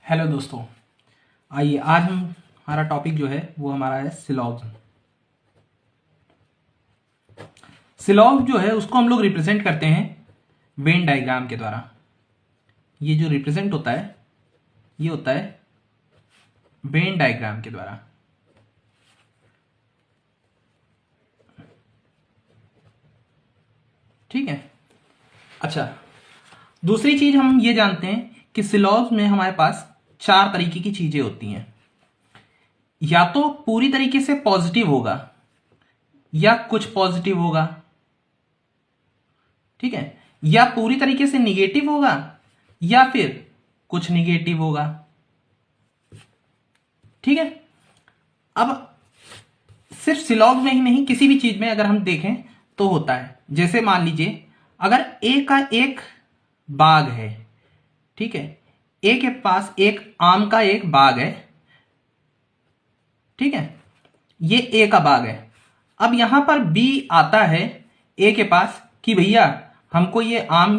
Hello दोस्तों, आइए आज हमारा टॉपिक जो है वो हमारा है सिलॉग्स। सिलॉग जो है उसको हम लोग रिप्रेजेंट करते हैं वेन डायग्राम के द्वारा। ये जो रिप्रेजेंट होता है ये होता है वेन डायग्राम के द्वारा। ठीक है। अच्छा, दूसरी चीज हम ये जानते हैं कि सिलॉग्स में हमारे पास चार तरीके की चीजें होती हैं। या तो पूरी तरीके से पॉजिटिव होगा या कुछ पॉजिटिव होगा, ठीक है, या पूरी तरीके से निगेटिव होगा या फिर कुछ निगेटिव होगा। ठीक है। अब सिर्फ सिलॉग में ही नहीं, किसी भी चीज में अगर हम देखें तो होता है। जैसे मान लीजिए अगर ए का एक बाग है, ठीक है, ए के पास एक आम का एक बाग है, ठीक है, ये ए का बाग है। अब यहां पर बी आता है ए के पास कि भैया हमको ये आम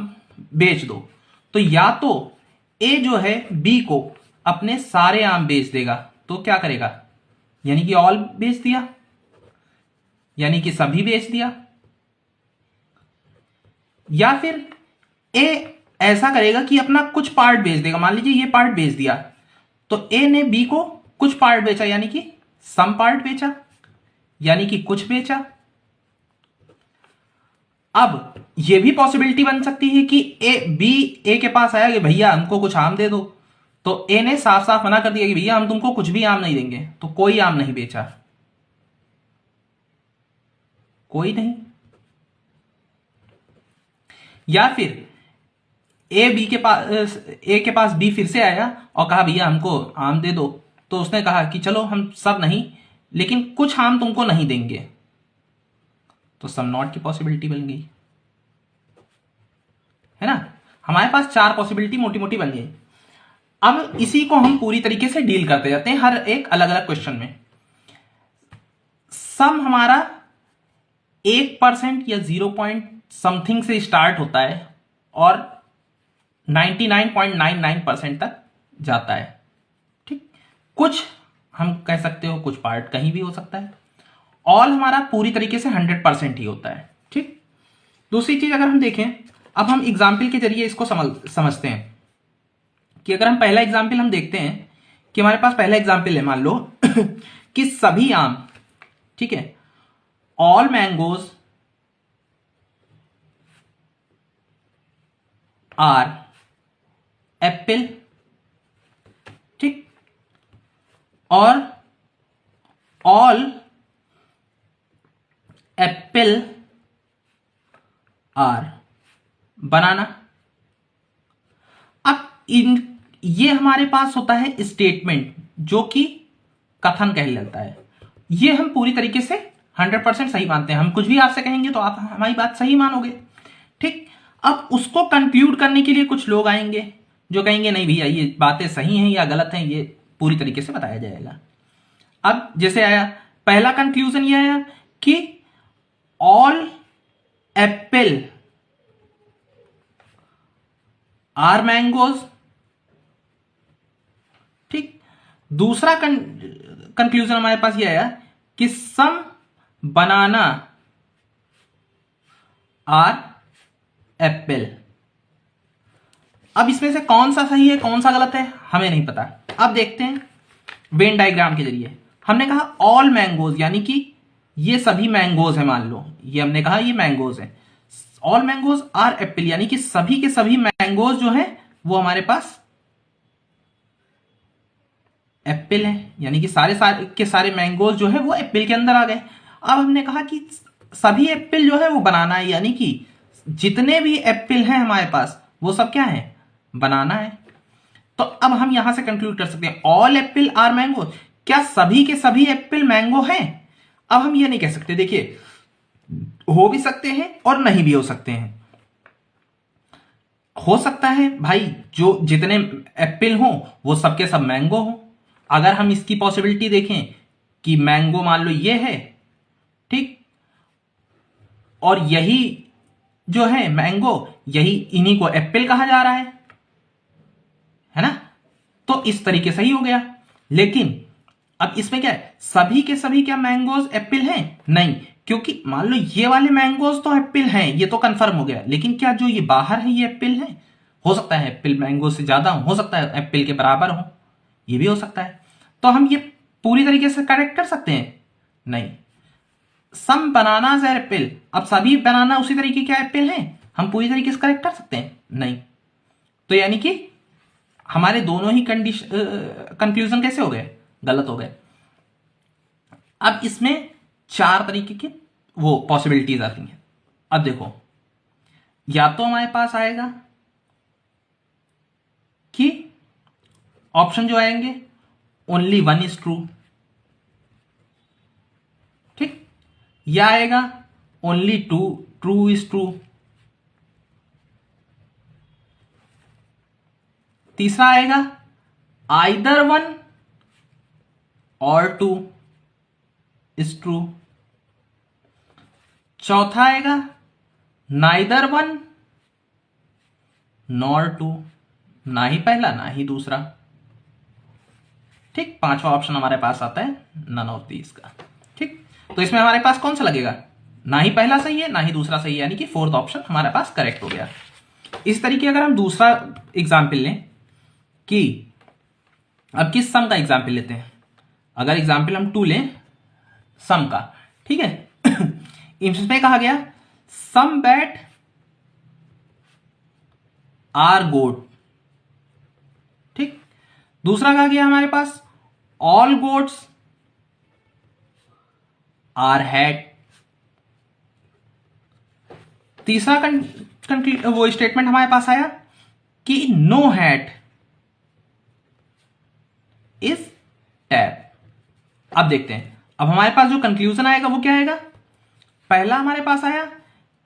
बेच दो, तो या तो ए जो है बी को अपने सारे आम बेच देगा, तो क्या करेगा, यानी कि ऑल बेच दिया, यानी कि सभी बेच दिया। या फिर ए ऐसा करेगा कि अपना कुछ पार्ट बेच देगा, मान लीजिए ये पार्ट बेच दिया, तो ए ने बी को कुछ पार्ट बेचा, यानी कि सम पार्ट बेचा, यानी कि कुछ बेचा। अब यह भी पॉसिबिलिटी बन सकती है कि ए के पास आया कि भैया हमको कुछ आम दे दो, तो ए ने साफ साफ मना कर दिया कि भैया हम तुमको कुछ भी आम नहीं देंगे, तो कोई आम नहीं बेचा, कोई नहीं। या फिर ए के पास बी फिर से आया और कहा भैया हमको आम दे दो, तो उसने कहा कि चलो हम सब नहीं लेकिन कुछ आम तुमको नहीं देंगे, तो सम नॉट की पॉसिबिलिटी बन गई, है ना। हमारे पास चार पॉसिबिलिटी मोटी मोटी बन गई। अब इसी को हम पूरी तरीके से डील करते जाते हैं हर एक अलग अलग क्वेश्चन में। सम हमारा 1% या 0 पॉइंट समथिंग से स्टार्ट होता है और 99.99% तक जाता है। ठीक, कुछ हम कह सकते हो कुछ पार्ट कहीं भी हो सकता है। ऑल हमारा पूरी तरीके से 100% ही होता है। ठीक, दूसरी चीज अगर हम देखें, अब हम एग्जाम्पल के जरिए इसको समझते हैं कि अगर हम पहला एग्जाम्पल हम देखते हैं कि हमारे पास पहला एग्जाम्पल है, मान लो कि सभी आम, ठीक है, ऑल मैंगोज आर एप्पल, ठीक, और ऑल एप्पल आर बनाना। अब ये हमारे पास होता है स्टेटमेंट, जो कि कथन कहलाता है। ये हम पूरी तरीके से 100% सही मानते हैं। हम कुछ भी आपसे कहेंगे तो आप हमारी बात सही मानोगे। ठीक, अब उसको कंक्लूड करने के लिए कुछ लोग आएंगे जो कहेंगे नहीं भैया ये बातें सही हैं या गलत हैं, ये पूरी तरीके से बताया जाएगा। अब जैसे आया पहला कंक्लूजन ये आया कि ऑल एप्पल आर मैंगोज। ठीक, दूसरा कंक्लूजन हमारे पास ये आया कि सम बनाना आर एप्पल। अब इसमें से कौन सा सही है कौन सा गलत है हमें नहीं पता। अब देखते हैं वेन डायग्राम के जरिए। हमने कहा ऑल मैंगोज, यानी कि ये सभी मैंगोज है, मान लो ये हमने कहा ये मैंगोज है। ऑल मैंगोज आर एप्पल, यानी कि सभी के सभी मैंगोज जो है वो हमारे पास एप्पल है, यानी कि सारे के सारे मैंगोज जो है वो एप्पल के अंदर आ गए। अब हमने कहा कि सभी एप्पल जो है वो बनाना है, यानी कि जितने भी एप्पल हैं हमारे पास वो सब क्या है, बनाना है। तो अब हम यहां से कंक्लूड कर सकते हैं ऑल एप्पल आर मैंगो, क्या सभी के सभी एप्पल मैंगो हैं। अब हम ये नहीं कह सकते, देखिए हो भी सकते हैं और नहीं भी हो सकते हैं। हो सकता है भाई जो जितने एप्पल हो वो सबके सब मैंगो हो। अगर हम इसकी पॉसिबिलिटी देखें कि मैंगो मान लो ये है, ठीक, और यही जो है मैंगो, यही इन्हीं को एप्पल कहा जा रहा है ना। तो तो इस तरीके से ही हो गया। लेकिन अब इसमें क्या है, सभी के सभी क्या मैंगोज एप्पल हैं? नहीं, क्योंकि मान लो ये वाले मैंगोज तो एप्पल हैं, ये तो कंफर्म हो गया, लेकिन क्या जो ये बाहर है ये एप्पल है? हो सकता है एप्पल मैंगो से ज्यादा हो सकता है एप्पल के बराबर हो, ये भी हो सकता है। तो हम ये पूरी तरीके से करेक्ट कर सकते हैं? नहीं। सम बनानाज आर एप्पल, अब सभी बनाना उसी तरीके के एप्पल हैं, हम पूरी तरीके से करेक्ट कर सकते हैं? नहीं। तो यानी कि हमारे दोनों ही कंक्लूजन कैसे हो गए? गलत हो गए। अब इसमें 4 तरीके की वो पॉसिबिलिटीज आती हैं। अब देखो, या तो हमारे पास आएगा कि ऑप्शन जो आएंगे ओनली 1 इज ट्रू, ठीक, या आएगा ओनली 2 ट्रू इज ट्रू, तीसरा आएगा आइदर 1 और 2 इज ट्रू, चौथा आएगा नाइदर 1 नॉर 2, ना ही पहला ना ही दूसरा, ठीक। पांचवा ऑप्शन हमारे पास आता है नन ऑफ दीज का, ठीक। तो इसमें हमारे पास कौन सा लगेगा? ना ही पहला सही है ना ही दूसरा सही है, यानी कि फोर्थ ऑप्शन हमारे पास करेक्ट हो गया। इस तरीके अगर हम दूसरा एग्जाम्पल लें कि अब किस सम का एग्जाम्पल लेते हैं, अगर एग्जाम्पल हम 2 लें सम का, ठीक है। इसमें कहा गया सम बैट आर गोट, ठीक। दूसरा कहा गया हमारे पास ऑल गोट्स आर हैट। तीसरा वो स्टेटमेंट हमारे पास आया कि नो हैट इज टैप। अब देखते हैं, अब हमारे पास जो कंक्लूजन आएगा वो क्या आएगा? पहला हमारे पास आया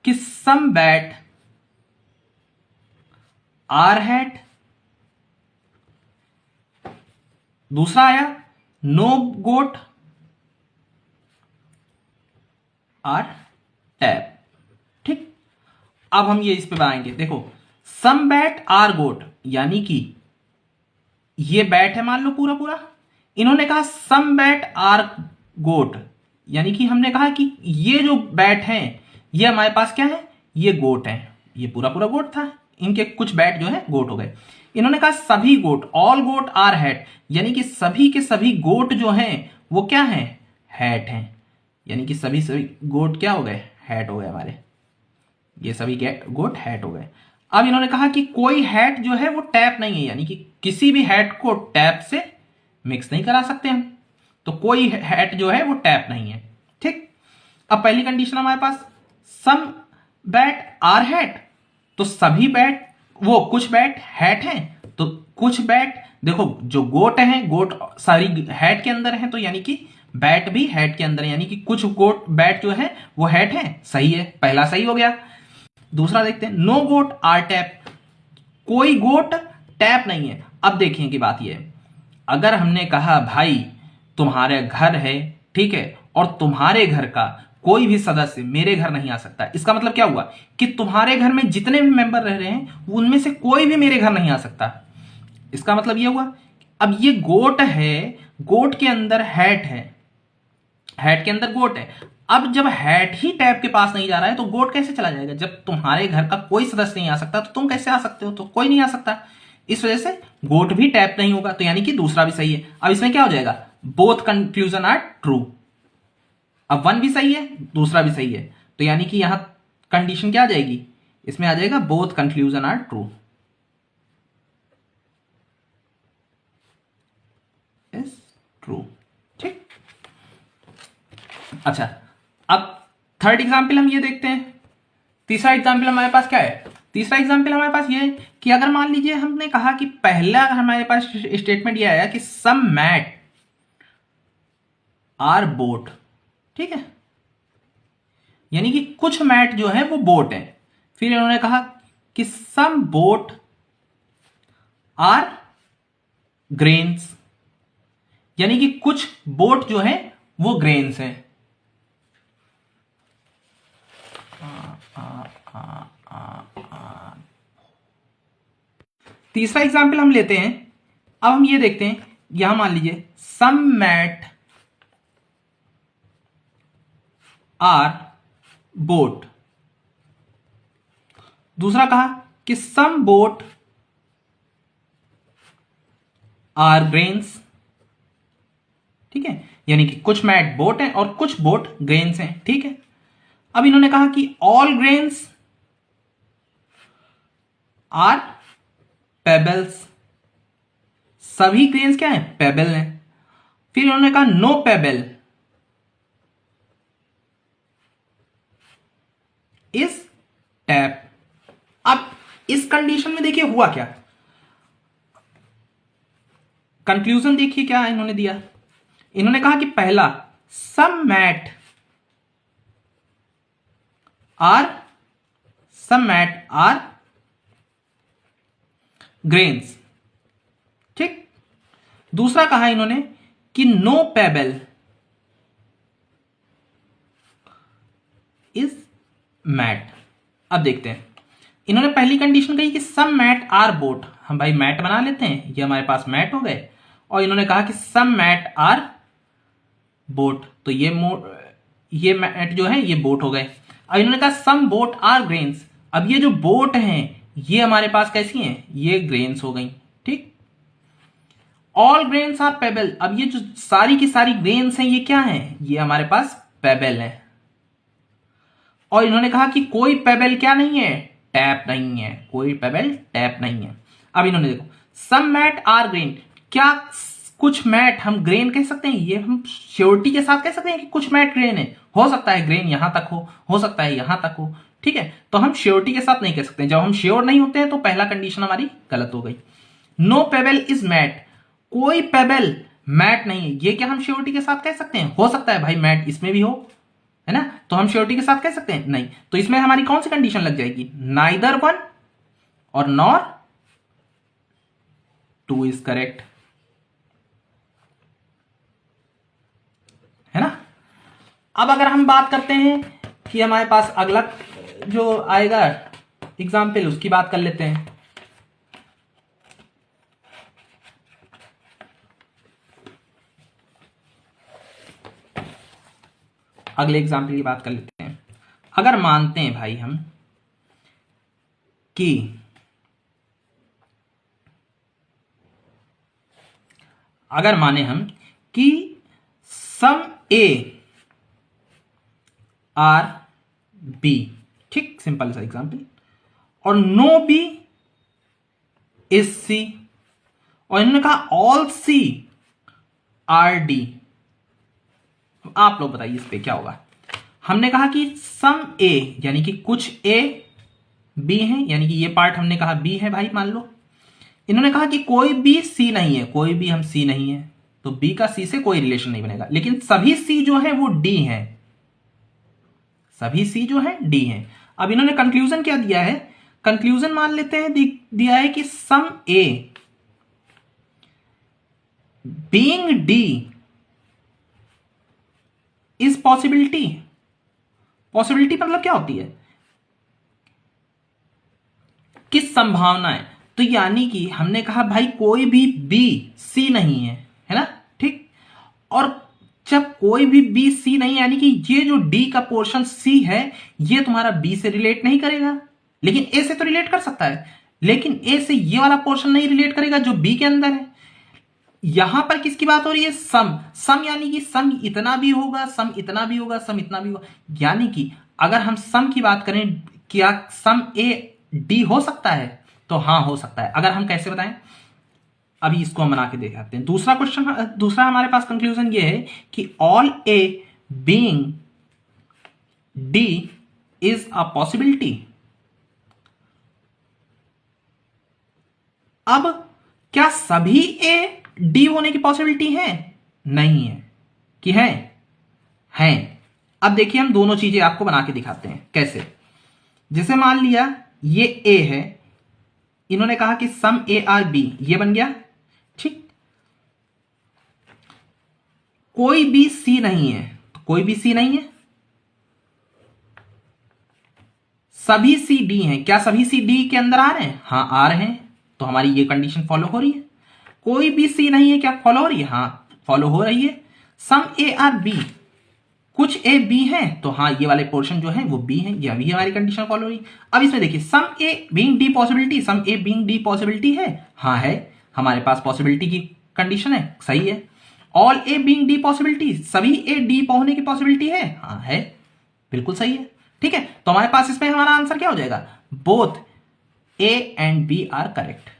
कि सम बैट आर हैट, दूसरा आया नो गोट आर टैप, ठीक। अब हम ये इस पे बनाएंगे, देखो सम बैट आर गोट, यानी कि ये बैट है मान लो पूरा पूरा, इन्होंने कहा सम बैट आर गोट, यानी कि हमने कहा कि ये जो बैट हैं ये हमारे पास क्या है? ये गोट है, ये पूरा पूरा गोट था, इनके कुछ बैट जो है गोट हो गए। इन्होंने कहा सभी गोट ऑल गोट आर हैट, यानी कि सभी के सभी गोट जो हैं वो क्या हैं? हैट हैं, यानी कि सभी सभी गोट क्या हो गए? हैट हो गए हमारे, ये सभी गोट हैट हो गए। अब इन्होंने कहा कि कोई हैट जो है वो टैप नहीं है, यानी कि किसी भी हैट को टैप से मिक्स नहीं करा सकते हम, तो कोई हैट जो है वो टैप नहीं है, ठीक। अब पहली कंडीशन हमारे पास सम बैट आर हैट, तो सभी बैट वो कुछ बैट हैट हैं, तो कुछ बैट देखो जो गोट हैं गोट सारी हैट के अंदर हैं, तो यानी कि बैट भी हैट के अंदर है, यानी कि कुछ गोट बैट जो है वो हैट है, सही है, पहला सही हो गया। दूसरा देखते हैं नो गोट आर टैप, कोई गोट टैप नहीं है। अब देखिए कि बात यह है, अगर हमने कहा भाई तुम्हारे घर है, ठीक है, और तुम्हारे घर का कोई भी सदस्य मेरे घर नहीं आ सकता, इसका मतलब क्या हुआ कि तुम्हारे घर में जितने भी मेंबर रह रहे हैं उनमें से कोई भी मेरे घर नहीं आ सकता। इसका मतलब यह हुआ अब ये गोट है, गोट के अंदर हैट है, हैट के अंदर गोट है। अब जब हैट ही टैप के पास नहीं जा रहा है तो गोट कैसे चला जाएगा? जब तुम्हारे घर का कोई सदस्य नहीं आ सकता तो तुम कैसे आ सकते हो? तो कोई नहीं आ सकता, इस वजह से गोट भी टैप नहीं होगा, तो यानी कि दूसरा भी सही है। अब इसमें क्या हो जाएगा? Both conclusion are true. अब 1 भी सही है दूसरा भी सही है, तो यानी कि यहां कंडीशन क्या आ जाएगी? इसमें आ जाएगा both conclusion are true is true, ठीक। अच्छा, अब थर्ड एग्जाम्पल हम ये देखते हैं। तीसरा एग्जाम्पल हमारे पास क्या है? तीसरा एग्जाम्पल हमारे पास ये है कि अगर मान लीजिए हमने कहा कि पहला हमारे पास स्टेटमेंट ये आया कि सम मैट आर बोट, ठीक है, यानी कि कुछ मैट जो है वो बोट है। फिर इन्होंने कहा कि सम बोट आर ग्रेन्स, यानी कि कुछ बोट जो है वो ग्रेन्स है। तीसरा एग्जाम्पल हम लेते हैं, अब हम ये देखते हैं, यहां मान लीजिए सम मैट आर बोट। दूसरा कहा कि सम बोट आर ग्रेन्स। ठीक है, यानी कि कुछ मैट बोट हैं और कुछ बोट ग्रेन्स हैं। ठीक है, अब इन्होंने कहा कि ऑल ग्रेन्स आर पेबल्स। सभी ग्रेन्स क्या है? पेबल हैं। फिर इन्होंने कहा नो पेबल इज टैप। अब इस कंडीशन में देखिए हुआ क्या, कंक्लूजन देखिए क्या इन्होंने दिया। इन्होंने कहा कि पहला सम मैट आर ग्रेन्स। ठीक, दूसरा कहा इन्होंने कि नो पेबल इज मैट। अब देखते हैं, इन्होंने पहली कंडीशन कही कि सम मैट आर बोट। हम भाई मैट बना लेते हैं, ये हमारे पास मैट हो गए। और इन्होंने कहा कि सम मैट आर बोट, तो ये मैट जो है ये बोट हो गए। अब इन्होंने कहा सम बोट आर ग्रेन्स। अब ये जो बोट हैं ये हमारे पास कैसी हैं? ये ग्रेन्स हो गई। ठीक, ऑल ग्रेन्स आर पेबल। अब ये जो सारी की सारी ग्रेन्स हैं ये क्या हैं? ये हमारे पास पेबल है। और इन्होंने कहा कि कोई पेबल क्या नहीं है? टैप नहीं है। कोई पेबल टैप नहीं है। अब इन्होंने देखो सम मैट आर ग्रेन, क्या कुछ मैट हम ग्रेन कह सकते हैं? ये हम श्योरिटी के साथ कह सकते हैं कि कुछ मैट ग्रेन है? हो सकता है ग्रेन यहां तक हो सकता है यहां तक हो। ठीक है, तो हम श्योरिटी के साथ नहीं कह सकते। जब हम श्योर नहीं होते हैं तो पहला कंडीशन हमारी गलत हो गई। नो पेबल इज मैट, कोई पेबल मैट नहीं है, ये क्या हम श्योरिटी के साथ कह सकते हैं? हो सकता है भाई मैट इसमें भी हो, है ना, तो हम श्योरिटी के साथ कह सकते हैं? नहीं। तो इसमें हमारी कौन सी कंडीशन लग जाएगी? नाइदर वन और नॉर टू इज करेक्ट, है ना। अब अगर हम बात करते हैं कि हमारे पास अगला जो आएगा एग्जाम्पल, उसकी बात कर लेते हैं। अगले एग्जाम्पल की बात कर लेते हैं। अगर मानते हैं भाई हम कि अगर माने हम कि सम ए आर बी, ठीक, सिंपल सा एग्जाम्पल, और नो बी इज सी, और इन्होंने कहा ऑल सी आर डी। आप लोग बताइए इस पे क्या होगा। हमने कहा कि सम ए यानी कि कुछ ए बी है, यानी कि ये पार्ट हमने कहा बी है भाई मान लो। इन्होंने कहा कि कोई भी सी नहीं है, कोई भी हम सी नहीं है, तो बी का सी से कोई रिलेशन नहीं बनेगा। लेकिन सभी सी जो है वो डी है, सभी सी जो है डी है। अब इन्होंने कंक्लूजन क्या दिया है? कंक्लूजन मान लेते हैं दिया है कि some A being D is possibility. Possibility मतलब क्या होती है? किस संभावना है। तो यानी कि हमने कहा भाई कोई भी बी सी नहीं है ना, ठीक। और जब कोई भी बी सी नहीं, यानी कि ये जो डी का पोर्शन सी है ये तुम्हारा बी से रिलेट नहीं करेगा, लेकिन ए से तो रिलेट कर सकता है, लेकिन ए से ये वाला पोर्शन नहीं रिलेट करेगा जो बी के अंदर है। यहां पर किसकी बात हो रही है? सम यानी कि सम इतना भी होगा, सम इतना भी होगा, सम इतना भी होगा। यानी कि अगर हम सम की बात करें, क्या सम ए डी हो सकता है? तो हां हो सकता है। अगर हम कैसे बताएं, अभी इसको हम बना के दिखाते हैं। दूसरा क्वेश्चन, दूसरा हमारे पास कंक्लूजन ये है कि all A being D is a possibility. अब क्या सभी ए डी होने की पॉसिबिलिटी है? नहीं है। कि है? अब देखिए हम दोनों चीजें आपको बना के दिखाते हैं कैसे। जैसे मान लिया ये ए है, इन्होंने कहा कि सम ए आर बी, ये बन गया, ठीक। कोई भी सी नहीं है, तो कोई भी सी नहीं है। सभी सी डी हैं, क्या सभी सी डी के अंदर आ रहे हैं? हां आ रहे हैं, तो हमारी ये कंडीशन फॉलो हो रही है। कोई भी सी नहीं है, क्या फॉलो हो रही है? हाँ फॉलो हो रही है। सम ए आर बी, कुछ ए बी है, तो हाँ ये वाले पोर्शन जो है वो बी है, ये अभी हमारी कंडीशन फॉलो हुई। अब इसमें देखिए some A being D possibility, some A being D possibility है, हाँ है, हमारे पास पॉसिबिलिटी की कंडीशन है, सही है। ऑल ए बीइंग डी पॉसिबिलिटी, सभी ए डी होने की पॉसिबिलिटी है, हाँ है, बिल्कुल सही है। ठीक है, तो हमारे पास इसमें हमारा आंसर क्या हो जाएगा? Both A and B are correct.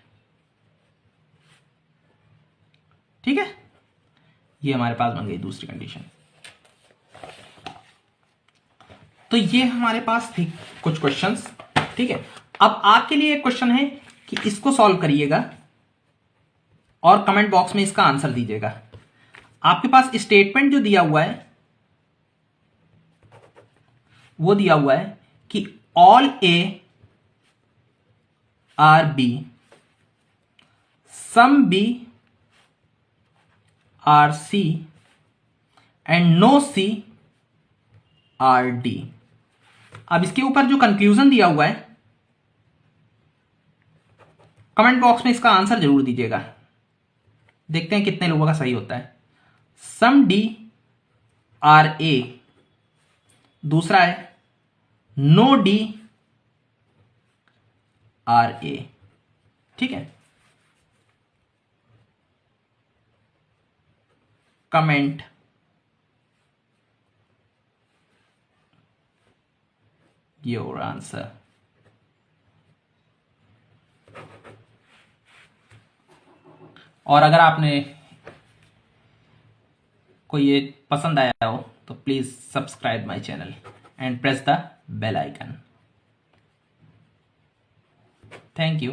ठीक है, ये हमारे पास बन गई दूसरी कंडीशन। तो ये हमारे पास थी कुछ क्वेश्चंस। ठीक है, अब आपके लिए एक क्वेश्चन है कि इसको सॉल्व करिएगा और कमेंट बॉक्स में इसका आंसर दीजिएगा। आपके पास स्टेटमेंट जो दिया हुआ है वो दिया हुआ है कि all A are B, some B are C and no C are D. अब इसके ऊपर जो कंक्लूजन दिया हुआ है, कमेंट बॉक्स में इसका आंसर जरूर दीजिएगा। देखते हैं कितने लोगों का सही होता है। सम डी आर ए, दूसरा है नो डी आर ए। ठीक है, कमेंट योर आंसर। और अगर आपने को ये पसंद आया हो तो please subscribe my channel and press the bell icon. Thank you.